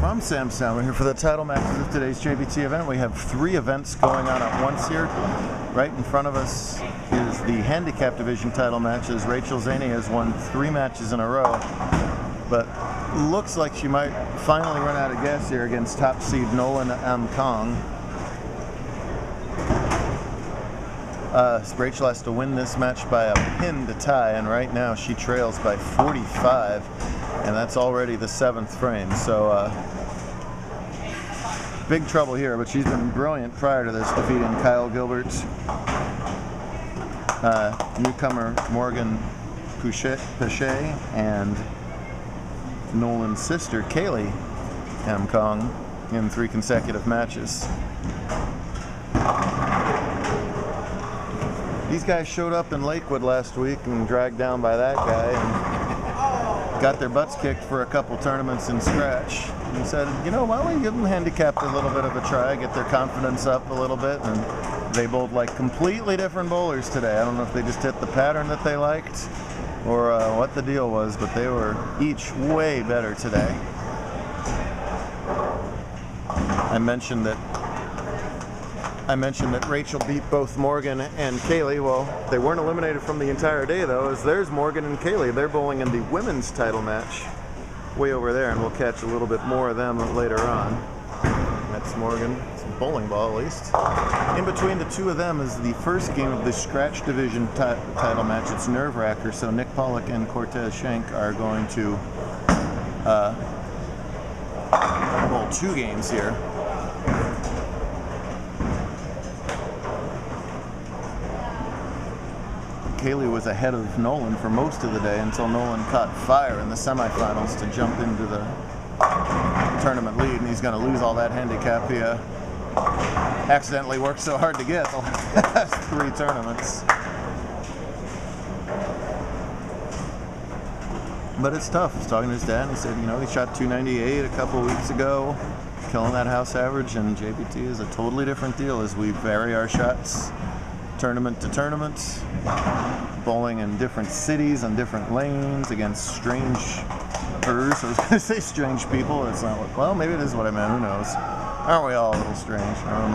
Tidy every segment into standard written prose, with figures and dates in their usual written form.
From Samstown, we're here for the title matches of today's JBT event. We have 3 events going on at once here. Right in front of us is the handicap division title matches. Rachel Zaney has won 3 matches in a row, but looks like she might finally run out of gas here against top seed Nolan M. Kong. Rachel has to win this match by a pin to tie, and right now she trails by 45, and that's already the 7th frame. So big trouble here, but she's been brilliant prior to this, defeating Kyle Gilbert, newcomer Morgan Pichet, and Nolan's sister Kaylee M. Kong in 3 consecutive matches. These guys showed up in Lakewood last week and dragged down by that guy and got their butts kicked for a couple tournaments in scratch. And said, you know, why don't we give them handicapped a little bit of a try, get their confidence up a little bit. And they bowled like completely different bowlers today. I don't know if they just hit the pattern that they liked or what the deal was, but they were each way better today. I mentioned that Rachel beat both Morgan and Kaylee. Well, they weren't eliminated from the entire day, though, as there's Morgan and Kaylee. They're bowling in the women's title match way over there, and we'll catch a little bit more of them later on. That's Morgan. It's a bowling ball, at least. In between the 2 of them is the first game of the scratch division title match. It's nerve-wracker, so Nick Pollock and Cortez Schenk are going to bowl 2 games here. Kaylee was ahead of Nolan for most of the day until Nolan caught fire in the semifinals to jump into the tournament lead, and he's going to lose all that handicap he accidentally worked so hard to get the last 3 tournaments. But it's tough. He's talking to his dad, and he said, you know, he shot 298 a couple weeks ago, killing that house average, and JBT is a totally different deal as we vary our shots tournament to tournament, bowling in different cities on different lanes against strangers. I was going to say strange people. It's not what, well, maybe it is what I meant. Who knows? Aren't we all a little strange in our own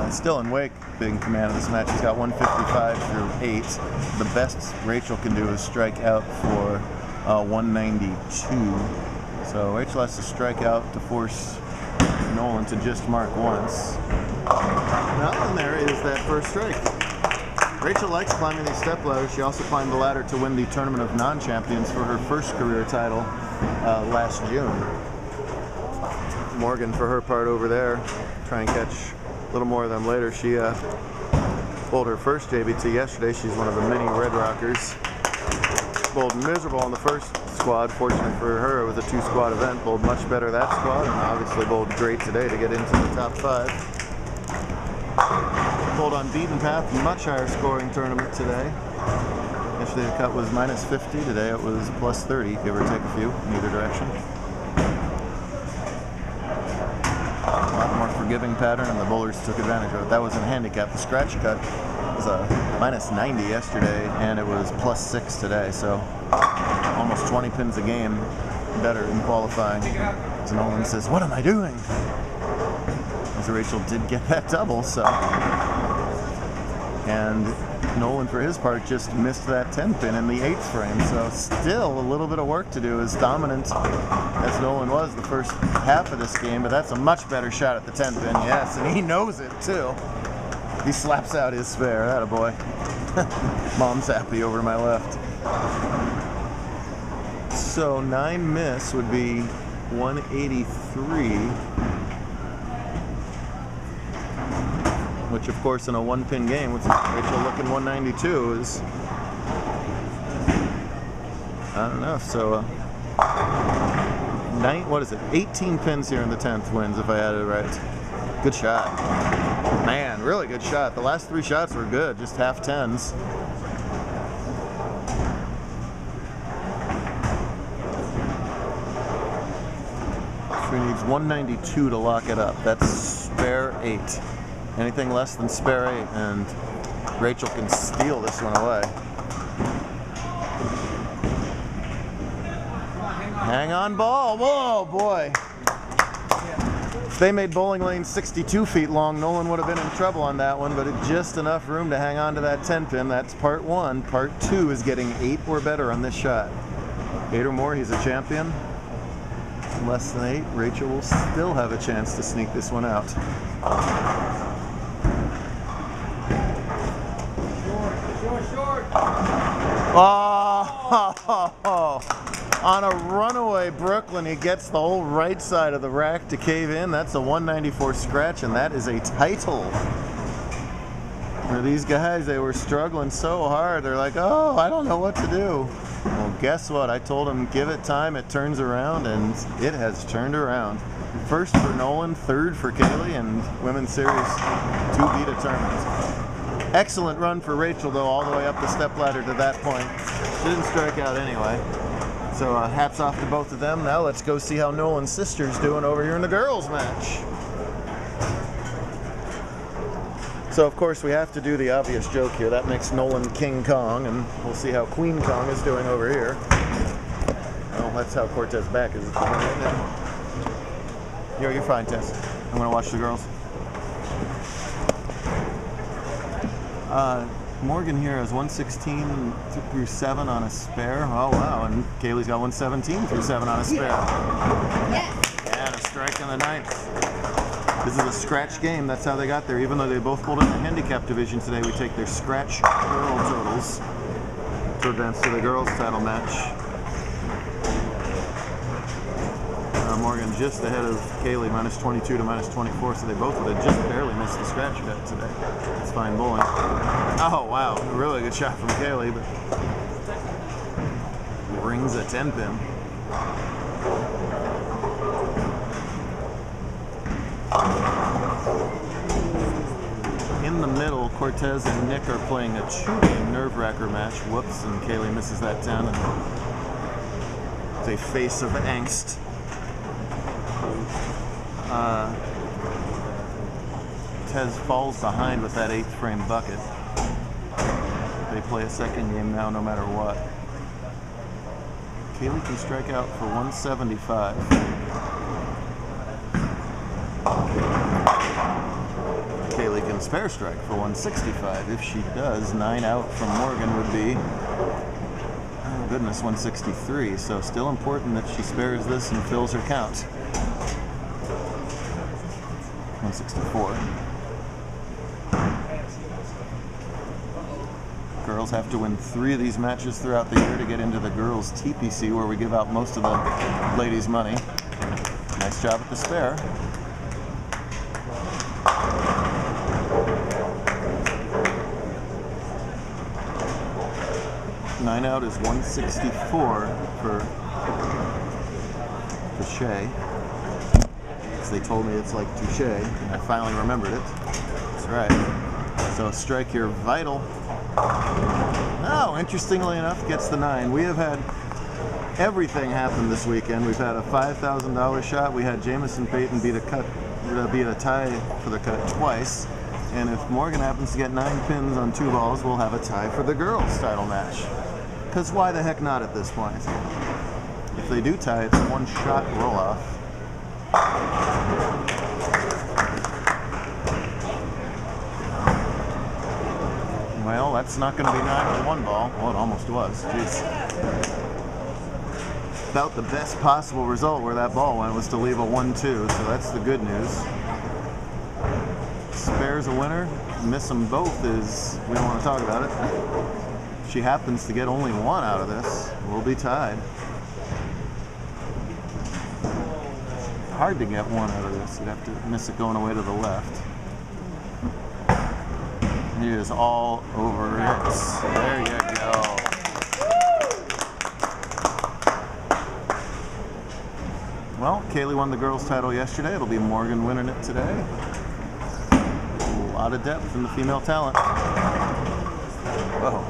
way? Still in Wake, big command of this match. He's got 155 through 8. The best Rachel can do is strike out for 192. So Rachel has to strike out to force Nolan to just mark once. Nothing there is that first strike. Rachel likes climbing these step ladders. She also climbed the ladder to win the Tournament of Non-Champions for her first career title last June. Morgan, for her part over there, try and catch a little more of them later. She bowled her first JBT yesterday. She's one of the many Red Rockers. Bowled miserable in the first squad. Fortunately for her, it was a 2-squad event. Bowled much better that squad, and obviously bowled great today to get into the top 5. Bowled on beaten path, much higher scoring tournament today. Yesterday the cut was minus 50. Today it was plus 30, give or take a few in either direction. A lot more forgiving pattern, and the bowlers took advantage of it. That was in handicap. The scratch cut was a minus 90 yesterday, and it was plus 6 today, so almost 20 pins a game better in qualifying. As Nolan says, what am I doing? As Rachel did get that double, so. And Nolan, for his part, just missed that 10 pin in the 8th frame, so still a little bit of work to do, as dominant as Nolan was the first half of this game, but that's a much better shot at the 10 pin, yes, and he knows it too. He slaps out his spare, attaboy. Mom's happy over to my left. So 9 miss would be 183, which of course in a 1-pin game with Rachel looking 192 is not enough. So 18 pins here in the 10th wins if I had it right. Good shot. Man, really good shot. The last 3 shots were good, just half 10s. She needs 192 to lock it up. That's spare 8. Anything less than spare 8, and Rachel can steal this one away. Hang on ball. Whoa, boy. If they made bowling lane 62 feet long, Nolan would have been in trouble on that one, but just enough room to hang on to that 10 pin. That's part 1. Part 2 is getting 8 or better on this shot. 8 or more, he's a champion. Less than 8, Rachel will still have a chance to sneak this one out. Short. Oh, on a runaway Brooklyn, he gets the whole right side of the rack to cave in. That's a 194 scratch, and that is a title. For these guys, they were struggling so hard. They're like, oh, I don't know what to do. Well, guess what? I told them, give it time, it turns around, and it has turned around. First for Nolan, third for Kaylee, and Women's Series to be determined. Excellent run for Rachel, though, all the way up the stepladder to that point. She didn't strike out anyway. So hats off to both of them. Now let's go see how Nolan's sister's doing over here in the girls' match. So of course we have to do the obvious joke here. That makes Nolan King Kong, and we'll see how Queen Kong is doing over here. Well, that's how Cortez back is doing right now. You're fine, Tess. I'm gonna watch the girls. Morgan here has 116 through 7 on a spare. Oh wow, and Kaylee's got 117 through 7 on a spare. Yes. And a strike in the 9th. This is a scratch game. That's how they got there. Even though they both pulled in the handicap division today, we take their scratch girl totals to advance to the girls title match. Morgan just ahead of Kaylee, minus 22 to minus 24, so they both would have just barely missed the scratch bet today. It's fine bowling. Oh wow, a really good shot from Kaylee, but rings a 10 pin. In the middle, Cortez and Nick are playing a 2-game nerve-wracker match. Whoops, and Kaylee misses that 10, and it's a face of angst. Tez falls behind with that 8th frame bucket. They play a second game now no matter what. Kaylee can strike out for 175. Kaylee can spare strike for 165. If she does, 9 out from Morgan would be, oh goodness, 163. So still important that she spares this and fills her count. 164. Girls have to win 3 of these matches throughout the year to get into the girls' TPC, where we give out most of the ladies' money. Nice job at the spare. Nine out is 164 for Touche. They told me it's like touche, and I finally remembered it. That's right. So strike here, vital. Oh, interestingly enough, gets the 9. We have had everything happen this weekend. We've had a $5,000 shot. We had Jamison Payton beat a tie for the cut twice. And if Morgan happens to get 9 pins on 2 balls, we'll have a tie for the girls' title match. Because why the heck not at this point? If they do tie, it's a 1-shot roll-off. Well, that's not going to be 9 with 1 ball. Well, it almost was. Jeez. About the best possible result where that ball went was to leave a 1-2, so that's the good news. Spares a winner. Miss them both is, we don't want to talk about it. If she happens to get only 1 out of this, we'll be tied. Hard to get 1 out of this. You'd have to miss it going away to the left. He is all over it. There you go. Well, Kaylee won the girls' title yesterday. It'll be Morgan winning it today. A lot of depth in the female talent. Whoa.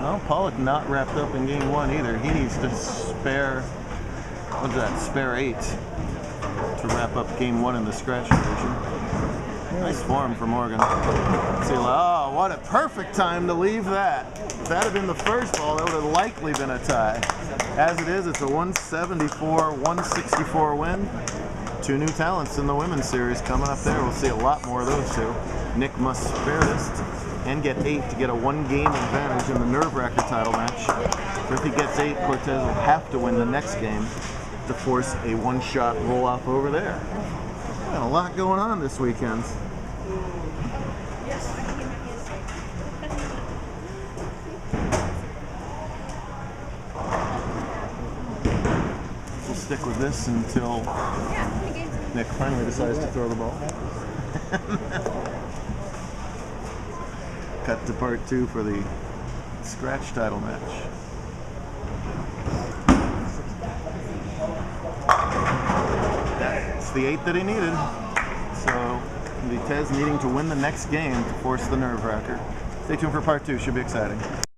No, Pollock not wrapped up in game 1 either. He needs to spare, what is that, spare 8 to wrap up game 1 in the scratch division. Nice form for Morgan. Let's see, oh, what a perfect time to leave that. If that had been the first ball, that would have likely been a tie. As it is, it's a 174-164 win. Two new talents in the women's series coming up there. We'll see a lot more of those two. Nick must spare this and get 8 to get a 1-game advantage in the nerve-wracker title match. So if he gets 8, Cortez will have to win the next game to force a one-shot roll-off over there. Got a lot going on this weekend. We'll stick with this until Nick finally decides to throw the ball. Cut to part 2 for the scratch title match. That's the 8 that he needed. So Vitez needing to win the next game to force the nerve wracker. Stay tuned for part 2, should be exciting.